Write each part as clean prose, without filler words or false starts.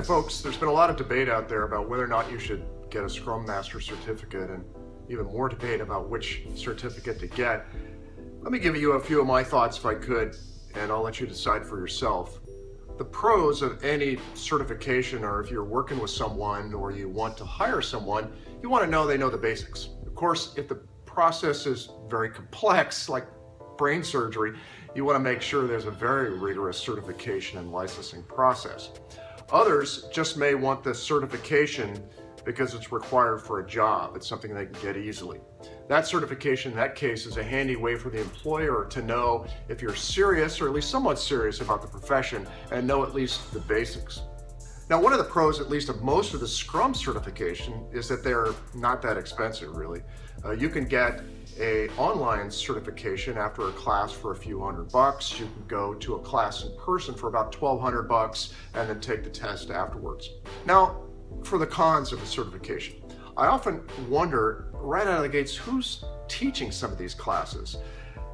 Folks, there's been a lot of debate out there about whether or not you should get a Scrum Master certificate, and even more debate about which certificate to get. Let me give you a few of my thoughts if I could, and I'll let you decide for yourself. The pros of any certification are if you're working with someone or you want to hire someone, you want to know they know the basics. Of course, if the process is very complex, like brain surgery, you want to make sure there's a very rigorous certification and licensing process. Others just may want the certification because it's required for a job. It's something they can get easily. That certification, in that case, is a handy way for the employer to know if you're serious, or at least somewhat serious, about the profession and know at least the basics. Now, one of the pros, at least of most of the Scrum certification, is that they're not that expensive, really. You can get an online certification after a class for a few $100. You can go to a class in person for about $1,200 and then take the test afterwards. Now, for the cons of the certification, I often wonder right out of the gates, who's teaching some of these classes?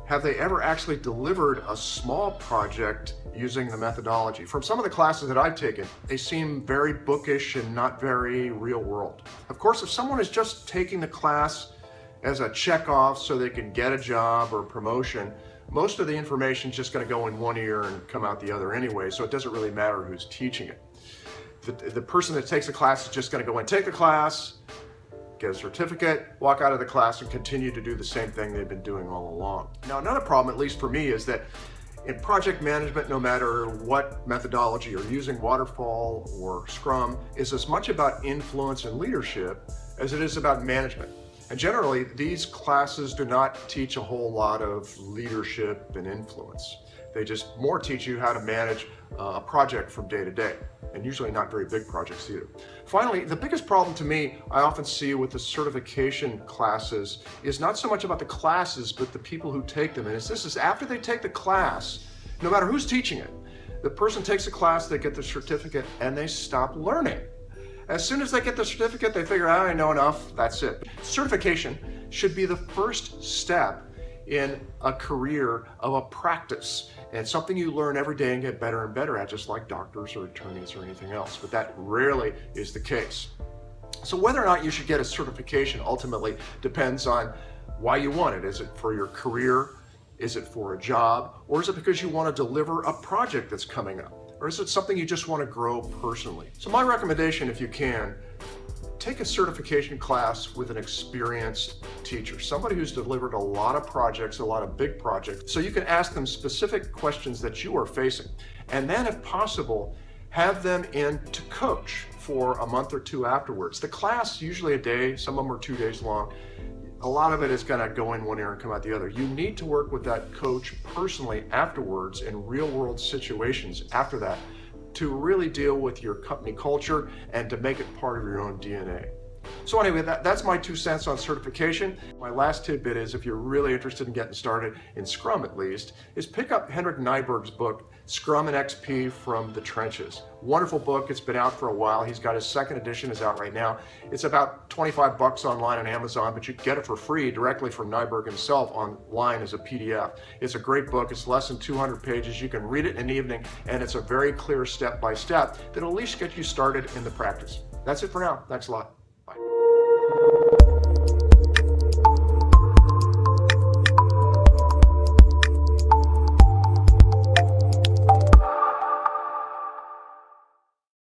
Have they ever actually delivered a small project using the methodology? From some of the classes that I've taken, they seem very bookish and not very real world. Of course, if someone is just taking the class as a check off so they can get a job or promotion, most of the information is just going to go in one ear and come out the other anyway, so it doesn't really matter who's teaching it. The person that takes the class is just going to go and take the class, get a certificate, walk out of the class, and continue to do the same thing they've been doing all along. Now, another problem, at least for me, is that in project management, no matter what methodology you're using, waterfall or Scrum, is as much about influence and leadership as it is about management. And generally, these classes do not teach a whole lot of leadership and influence. They just more teach you how to manage a project from day to day, and usually not very big projects either. Finally, the biggest problem to me I often see with the certification classes is not so much about the classes, but the people who take them. And this is after they take the class, no matter who's teaching it, the person takes the class, they get the certificate, and they stop learning. As soon as they get the certificate, they figure, I know enough, that's it. Certification should be the first step in a career of a practice, and something you learn every day and get better and better at, just like doctors or attorneys or anything else. But that rarely is the case. So whether or not you should get a certification ultimately depends on why you want it. Is it for your career? Is it for a job? Or is it because you want to deliver a project that's coming up? Or is it something you just want to grow personally? So my recommendation, if you can, take a certification class with an experienced teacher, somebody who's delivered a lot of projects, a lot of big projects, so you can ask them specific questions that you are facing. And then, if possible, have them in to coach for a month or two afterwards. The class, usually a day, some of them are 2 days long. A lot of it is going to go in one ear and come out the other. You need to work with that coach personally afterwards in real world situations after that, to really deal with your company culture and to make it part of your own DNA. So anyway, that's my 2 cents on certification. My last tidbit is, if you're really interested in getting started, in Scrum at least, is pick up Henrik Nyberg's book, Scrum and XP from the Trenches. Wonderful book. It's been out for a while. He's got his 2nd edition is out right now. It's about $25 online on Amazon, but you can get it for free directly from Nyberg himself online as a PDF. It's a great book. It's less than 200 pages. You can read it in an evening, and it's a very clear step-by-step that'll at least get you started in the practice. That's it for now. Thanks a lot.